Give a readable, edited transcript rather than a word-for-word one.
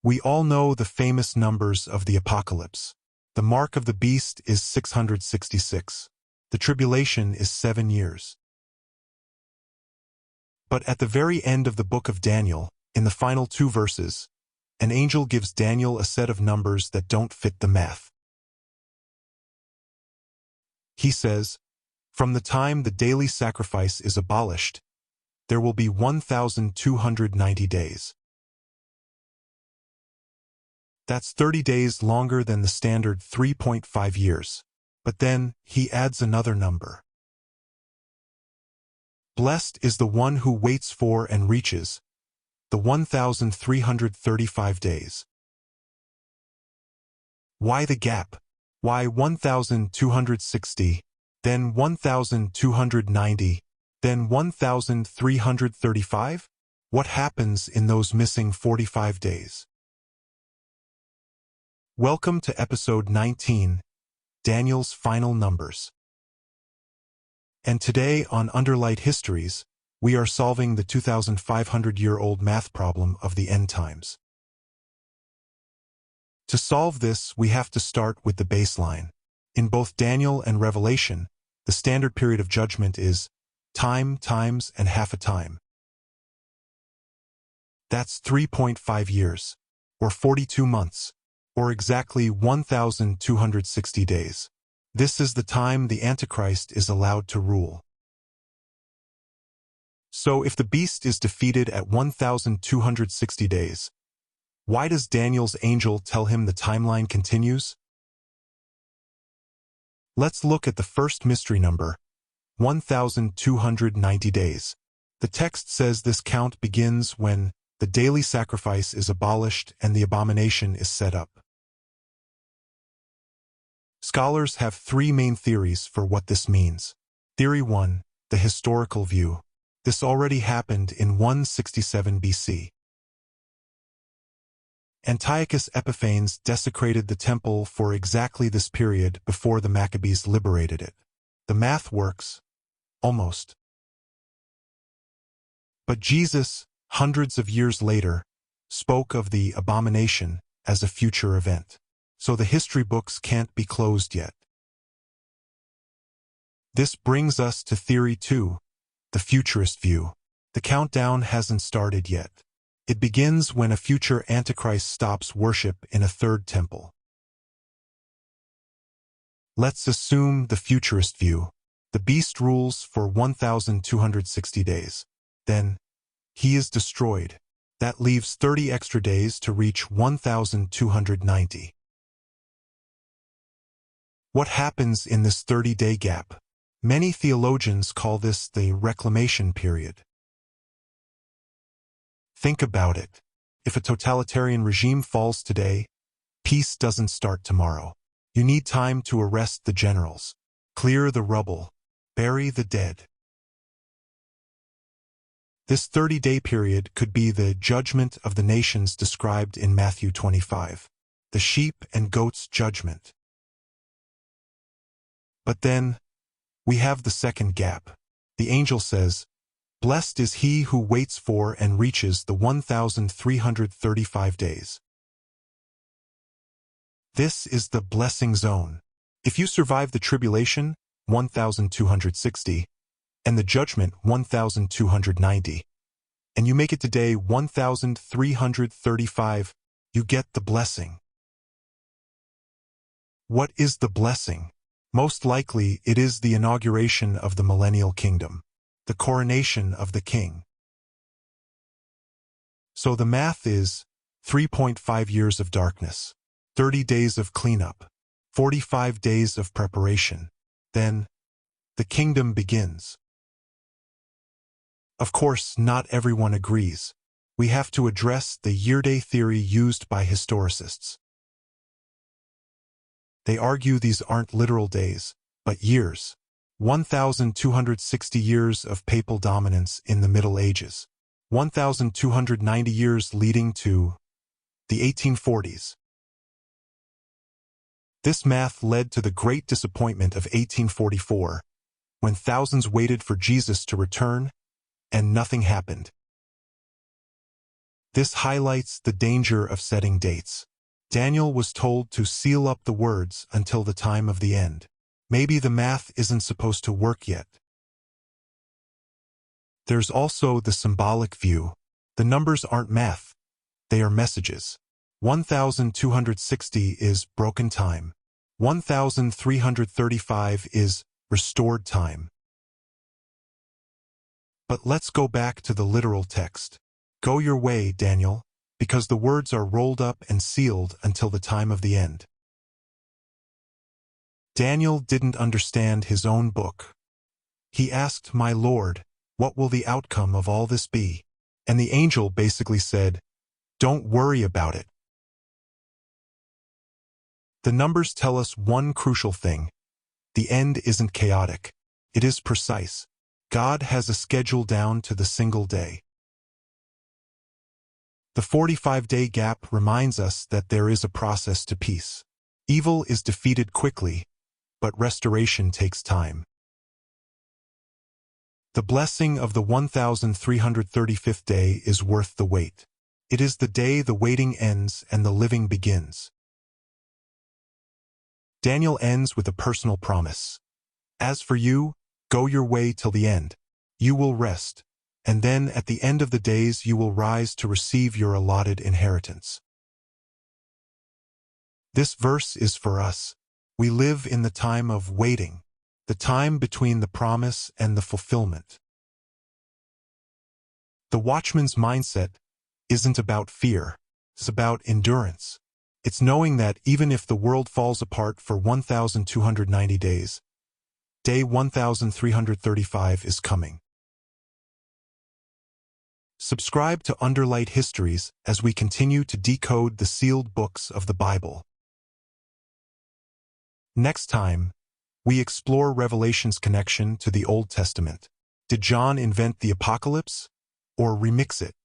We all know the famous numbers of the apocalypse. The mark of the beast is 666. The tribulation is 7 years. But at the very end of the book of Daniel, in the final 2 verses, an angel gives Daniel a set of numbers that don't fit the math. He says, "From the time the daily sacrifice is abolished, there will be 1,290 days. That's 30 days longer than the standard 3.5 years. But then, he adds another number. Blessed is the one who waits for and reaches the 1,335 days. Why the gap? Why 1,260, then 1,290, then 1,335? What happens in those missing 45 days? Welcome to episode 19, Daniel's Final Numbers. And today on Underlight Histories, we are solving the 2,500-year-old math problem of the end times. To solve this, we have to start with the baseline. In both Daniel and Revelation, the standard period of judgment is time times and half a time. That's 3.5 years, or 42 months, or exactly 1,260 days. This is the time the Antichrist is allowed to rule. So if the beast is defeated at 1,260 days, why does Daniel's angel tell him the timeline continues? Let's look at the first mystery number, 1,290 days. The text says this count begins when the daily sacrifice is abolished and the abomination is set up. Scholars have 3 main theories for what this means. Theory 1, the historical view. This already happened in 167 BC. Antiochus Epiphanes desecrated the temple for exactly this period before the Maccabees liberated it. The math works, almost. But Jesus, hundreds of years later, spoke of the abomination as a future event. So the history books can't be closed yet. This brings us to Theory 2, the Futurist view. The countdown hasn't started yet. It begins when a future Antichrist stops worship in a third temple. Let's assume the Futurist view. The beast rules for 1,260 days. Then, he is destroyed. That leaves 30 extra days to reach 1,290. What happens in this 30-day gap? Many theologians call this the reclamation period. Think about it. If a totalitarian regime falls today, peace doesn't start tomorrow. You need time to arrest the generals, clear the rubble, bury the dead. This 30-day period could be the judgment of the nations described in Matthew 25, the sheep and goats judgment. But then, we have the second gap. The angel says, "Blessed is he who waits for and reaches the 1,335 days." This is the blessing zone. If you survive the tribulation, 1,260, and the judgment, 1,290, and you make it to day 1,335, you get the blessing. What is the blessing? Most likely, it is the inauguration of the Millennial Kingdom, the coronation of the king. So the math is 3.5 years of darkness, 30 days of cleanup, 45 days of preparation. Then, the kingdom begins. Of course, not everyone agrees. We have to address the year-day theory used by historicists. They argue these aren't literal days, but years. 1,260 years of papal dominance in the Middle Ages. 1,290 years leading to the 1840s. This math led to the Great Disappointment of 1844, when thousands waited for Jesus to return, and nothing happened. This highlights the danger of setting dates. Daniel was told to seal up the words until the time of the end. Maybe the math isn't supposed to work yet. There's also the symbolic view. The numbers aren't math, they are messages. 1260 is broken time. 1335 is restored time. But let's go back to the literal text. Go your way, Daniel, because the words are rolled up and sealed until the time of the end. Daniel didn't understand his own book. He asked, "My Lord, what will the outcome of all this be?" And the angel basically said, "Don't worry about it." The numbers tell us one crucial thing. The end isn't chaotic. It is precise. God has a schedule down to the single day. The 45-day gap reminds us that there is a process to peace. Evil is defeated quickly, but restoration takes time. The blessing of the 1335th day is worth the wait. It is the day the waiting ends and the living begins. Daniel ends with a personal promise. As for you, go your way till the end. You will rest, and then at the end of the days you will rise to receive your allotted inheritance. This verse is for us. We live in the time of waiting, the time between the promise and the fulfillment. The watchman's mindset isn't about fear, it's about endurance. It's knowing that even if the world falls apart for 1290 days, day 1335 is coming. Subscribe to Underlight Histories as we continue to decode the sealed books of the Bible. Next time, we explore Revelation's connection to the Old Testament. Did John invent the apocalypse or remix it?